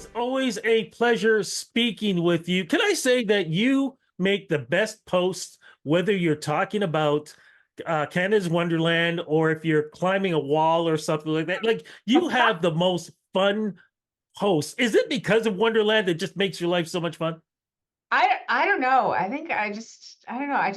is always a pleasure speaking with you. Can I say that you make the best posts, whether you're talking about Canada's Wonderland or if you're climbing a wall or something like that? Like, you have the most fun posts. Is it because of Wonderland that just makes your life so much fun? I don't know. I think I don't know.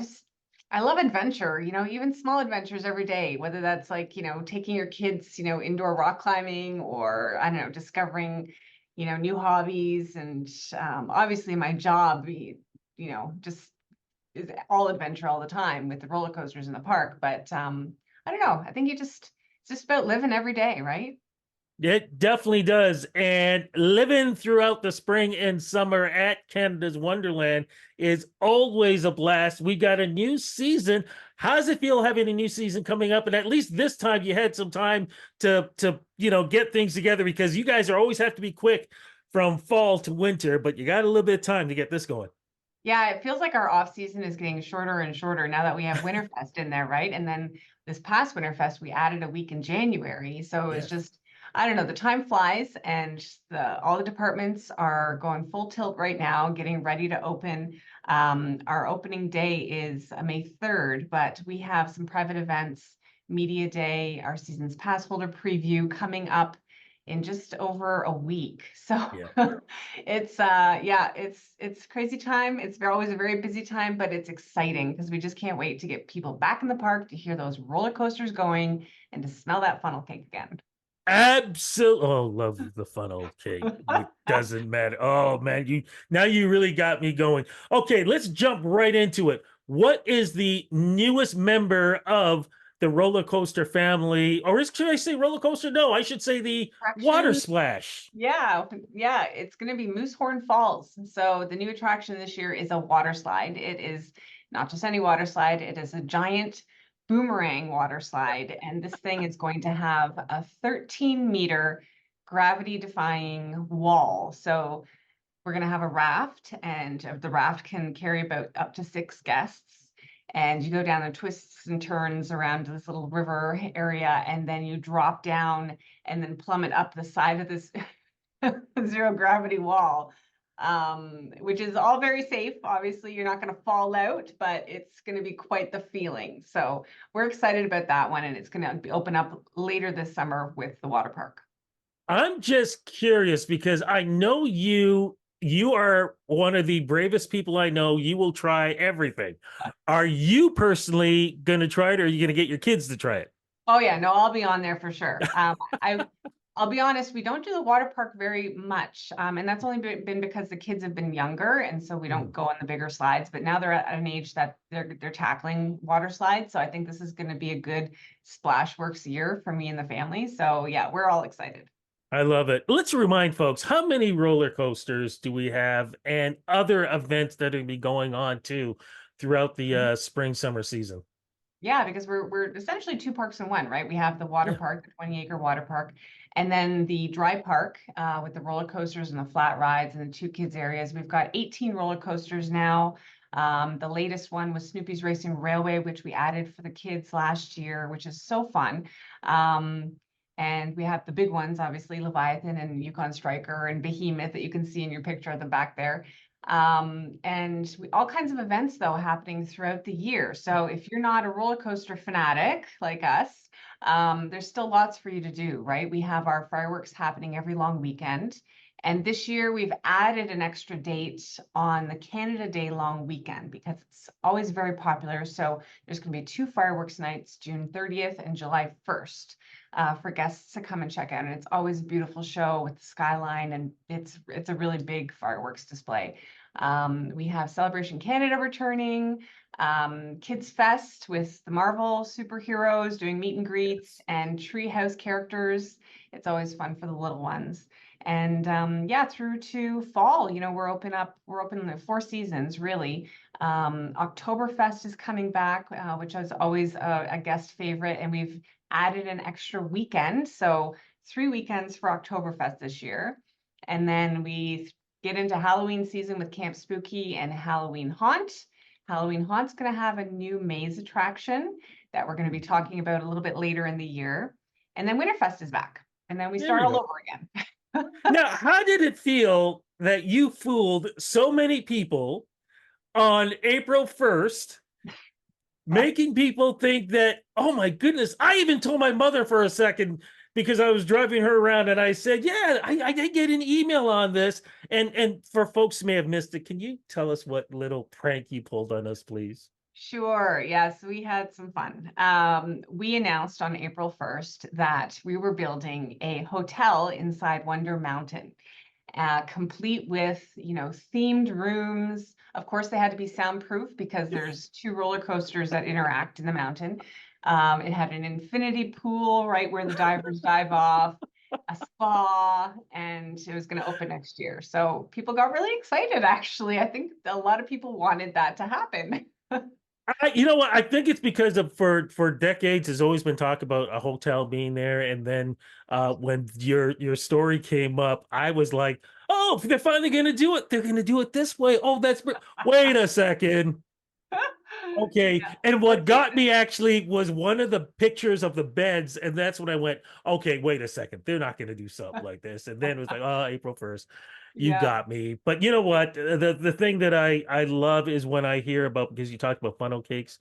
I love adventure, even small adventures every day, whether that's like, taking your kids, indoor rock climbing or I don't know, discovering, new hobbies and obviously my job, just is all adventure all the time with the roller coasters in the park. But I don't know. I think it's just about living every day, right? It definitely does. And living throughout the spring and summer at Canada's Wonderland is always a blast. We got a new season. How does it feel having a new season coming up? And at least this time you had some time to get things together, because you guys are always have to be quick from fall to winter, but you got a little bit of time to get this going. Yeah, it feels like our off season is getting shorter and shorter now that we have Winterfest in there, right? And then this past Winterfest, we added a week in January. So it's Yes. just, I don't know, the time flies and all the departments are going full tilt right now, getting ready to open. Our opening day is May 3rd, but we have some private events, Media Day, our season's pass holder preview coming up in just over a week. So Yeah. it's yeah, it's crazy time. Always a very busy time, but it's exciting because we just can't wait to get people back in the park to hear those roller coasters going and to smell that funnel cake again. Absolutely. Oh, love the funnel cake. It doesn't matter. Oh man, you really got me going. Okay, let's jump right into it. What is the newest member of the roller coaster family? Should I say roller coaster? No, I should say the water Attraction, splash. yeah, it's going to be Moosehorn Falls. So the new attraction this year is a water slide. It is not just any water slide, it is a giant boomerang water slide. And this thing is going to have a 13-meter gravity defying wall. So we're going to have a raft, and the raft can carry about up to 6 guests. And you go down the twists and turns around this little river area, and then you drop down and then plummet up the side of this zero gravity wall, which is all very safe. Obviously, you're not going to fall out, but it's going to be quite the feeling. So we're excited about that one, and it's going to open up later this summer with the water park. I'm just curious because I know you are one of the bravest people I know. You will try everything. Are you personally going to try it, or are you going to get your kids to try it? Oh yeah, no, I'll be on there for sure. I'll be honest, we don't do the water park very much, and that's only been because the kids have been younger, and so we don't Mhm. go on the bigger slides. But now they're at an age that they're tackling water slides, so I think this is going to be a good Splashworks year for me and the family. So yeah, we're all excited. I love it. Let's remind folks, how many roller coasters do we have and other events that are going to be going on too throughout the spring summer season? Yeah, because we're essentially two parks in one, right? We have the water Yeah. park, the 20-acre water park, and then the dry park with the roller coasters and the flat rides and the two kids areas. We've got 18 roller coasters now. The latest one was Snoopy's Racing Railway, which we added for the kids last year, which is so fun. And we have the big ones, obviously, Leviathan and Yukon Striker and Behemoth that you can see in your picture at the back there. All kinds of events though happening throughout the year. So if you're not a roller coaster fanatic like us, there's still lots for you to do, right? We have our fireworks happening every long weekend. And this year we've added an extra date on the Canada Day long weekend because it's always very popular. So there's going to be two fireworks nights, June 30th and July 1st, for guests to come and check out. And it's always a beautiful show with the skyline, and it's a really big fireworks display. We have Celebration Canada returning, Kids Fest with the Marvel superheroes doing meet and greets and treehouse characters. It's always fun for the little ones. And yeah, through to fall, we're open in the four seasons really. Oktoberfest is coming back, which is always a guest favorite, and we've added an extra weekend. So 3 weekends for Oktoberfest this year. And then we get into Halloween season with Camp Spooky and Halloween Haunt. Halloween Haunt's going to have a new maze attraction that we're going to be talking about a little bit later in the year. And then Winterfest is back. And then we There start we all go. over again. Now, how did it feel that you fooled so many people on April 1st, making people think that, oh my goodness, I even told my mother for a second because I was driving her around and I said, yeah, I did get an email on this. And for folks who may have missed it, can you tell us what little prank you pulled on us, please? Sure. Yes, we had some fun. We announced on April 1st that we were building a hotel inside Wonder Mountain, complete with, themed rooms. Of course, they had to be soundproof because there's two roller coasters that interact in the mountain. It had an infinity pool right where the divers dive off, a spa, and it was going to open next year. So people got really excited, actually. I think a lot of people wanted that to happen. You know what? I think it's because of for decades there's always been talk about a hotel being there, and then when your story came up, I was like, oh, they're finally going to do it. They're going to do it this way. Oh, wait a second. Okay. Yeah, And what let's do got me actually was one of the pictures of the beds. And that's when I went, okay, wait a second. They're not going to do something like this. And then it was like, oh, April 1st, you Yeah. got me. But you know what? The thing that I love is when I hear about, because you talked about funnel cakes,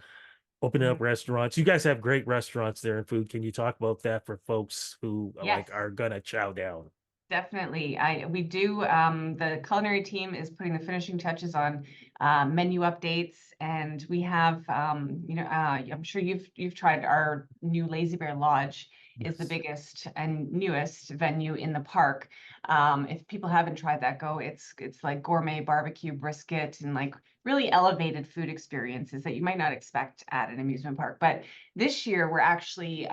opening Mhm. up restaurants. You guys have great restaurants there and food. Can you talk about that for folks who Yes. like are gonna chow down? Definitely. We do, the culinary team is putting the finishing touches on menu updates, and we have, I'm sure you've tried our new Lazy Bear Lodge is the Yes. biggest and newest venue in the park. If people haven't tried that, go. It's like gourmet barbecue brisket and like really elevated food experiences that you might not expect at an amusement park. But this year we're actually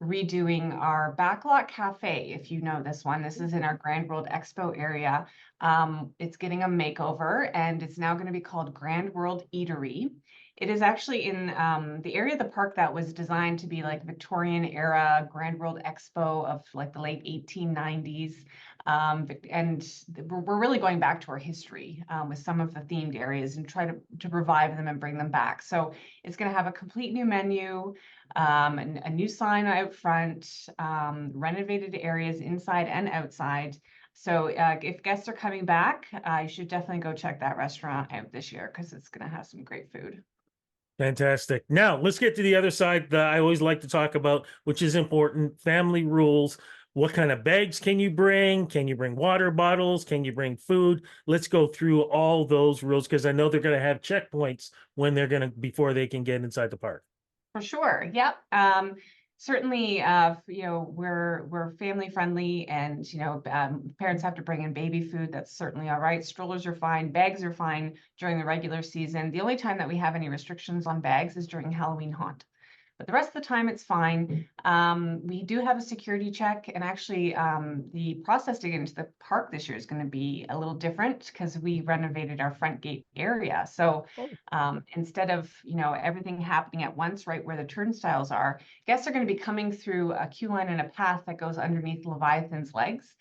redoing our Backlot Cafe, if you know this one. This is in our Grand World Expo area. It's getting a makeover and it's now going to be called Grand World Eatery. It is actually in the area of the park that was designed to be like Victorian era Grand World Expo of like the late 1890s. And we're really going back to our history with some of the themed areas and try to revive them and bring them back. So it's going to have a complete new menu, a new sign out front, renovated areas inside and outside. So if guests are coming back, you should definitely go check that restaurant out this year because it's going to have some great food. Fantastic. Now let's get to the other side that I always like to talk about, which is important. Family rules. What kind of bags can you bring? Can you bring water bottles? Can you bring food? Let's go through all those rules because I know they're going to have checkpoints when they're going to before they can get inside the park. For sure. Yep. Certainly, we're family friendly, and parents have to bring in baby food. That's certainly all right. Strollers are fine. Bags are fine during the regular season. The only time that we have any restrictions on bags is during Halloween haunt. But the rest of the time, it's fine. We do have a security check, and actually, the process to get into the park this year is going to be a little different because we renovated our front gate area. So Oh, instead of everything happening at once, right where the turnstiles are, guests are going to be coming through a queue line and a path that goes underneath Leviathan's legs.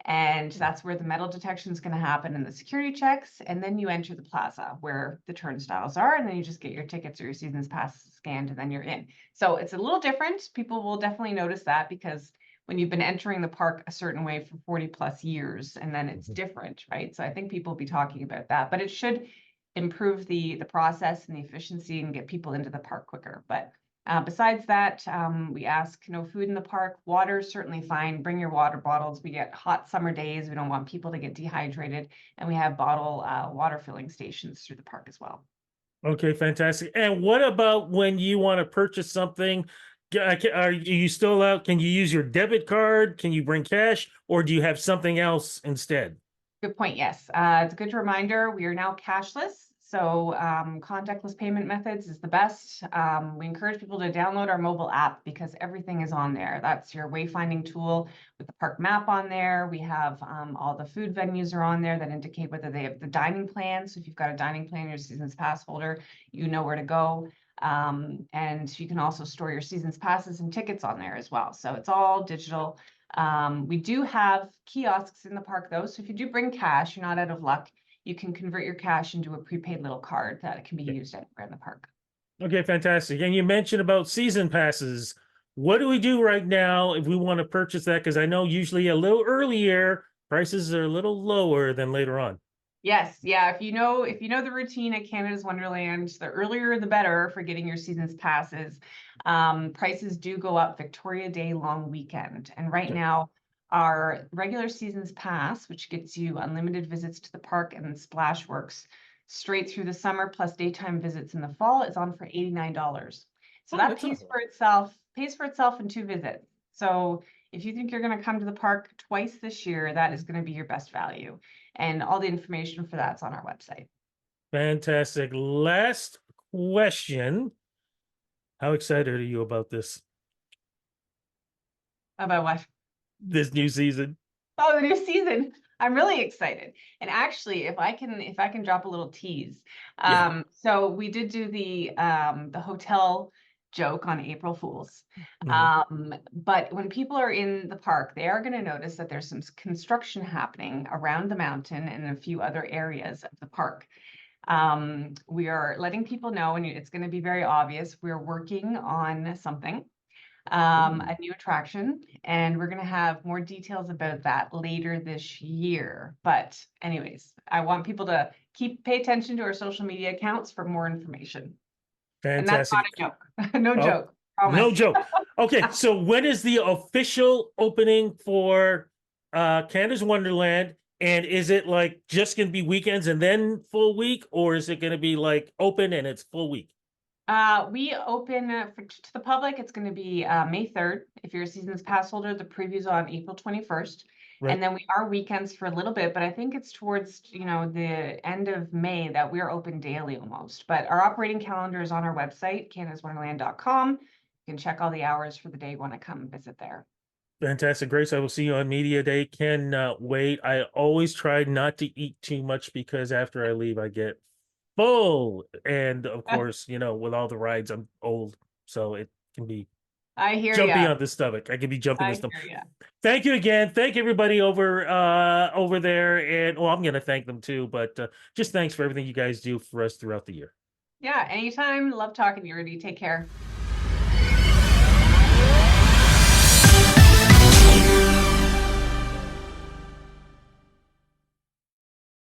And that's where the metal detection is going to happen and the security checks. And then you enter the plaza where the turnstiles are. And then you just get your tickets or your season's pass scanned and then you're in. So it's a little different. People will definitely notice that because when you've been entering the park a certain way for 40 plus years and then it's mhm. different, right? So I think people will be talking about that, but it should improve the process and the efficiency and get people into the park quicker. But besides that, we ask no food in the park. Water is certainly fine. Bring your water bottles. We get hot summer days. We don't want people to get dehydrated. And we have bottle water filling stations through the park as well. Okay, fantastic. And what about when you want to purchase something? Are you still out? Can you use your debit card? Can you bring cash, or do you have something else instead? Good point. Yes. It's a good reminder. We are now cashless. So contactless payment methods is the best. We encourage people to download our mobile app because everything is on there. That's your wayfinding tool with the park map on there. We have all the food venues are on there that indicate whether they have the dining plan. So if you've got a dining plan, your season's pass holder, you know where to go. And you can also store your season's passes and tickets on there as well. So it's all digital. We do have kiosks in the park though, so if you do bring cash, you're not out of luck. You can convert your cash into a prepaid little card that can be used anywhere in the park. Okay, fantastic. And you mentioned about season passes. What do we do right now if we want to purchase that? Because I know usually a little earlier, prices are a little lower than later on. Yes, yeah. If you know the routine at Canada's Wonderland, the earlier the better for getting your season's passes. Prices do go up Victoria Day long weekend. And right Okay. now, our regular season's pass, which gets you unlimited visits to the park and splash works straight through the summer, plus daytime visits in the fall, is on for $89. So Oh, that that's not. pays for itself in two visits. So if you think you're going to come to the park twice this year, that is going to be your best value. And all the information for that's on our website. Fantastic. Last question. How excited are you about About what? this new season? Oh, the new season. I'm really excited. And actually, if I can drop a little tease. Yeah. So we did do the hotel joke on April Fools. Mhm. But when people are in the park, they are going to notice that there's some construction happening around the mountain and a few other areas of the park. We are letting people know, and it's going to be very obvious, we're working on something, Ooh. a new attraction, and we're going to have more details about that later this year. But anyways, I want people to pay attention to our social media accounts for more information. And that's not Fantastic. a joke. No Oh, joke. no Promise. joke. Okay, so when is the official opening for Canada's Wonderland? And is it like just gonna be weekends and then full week, or is it gonna be like open and it's full week? We open to the public. It's going to be May 3rd. If you're a season's pass holder, the preview's on April 21st. Right. And then we are weekends for a little bit, but I think it's towards, the end of May that we're open daily almost. But our operating calendar is on our website, canadaswonderland.com. You can check all the hours for the day you want to come visit there. Fantastic, Grace. I will see you on Media Day. Cannot wait. I always try not to eat too much because after I leave, I get full. And of course, with all the rides, I'm old, so it can be I hear jumpy ya. on the stomach. I can be jumping the I stomach. hear ya. Thank you again. Thank everybody over there. And well, I'm gonna thank them too, but just thanks for everything you guys do for us throughout the year. Yeah, anytime. Love talking to you, Rudy. Take care.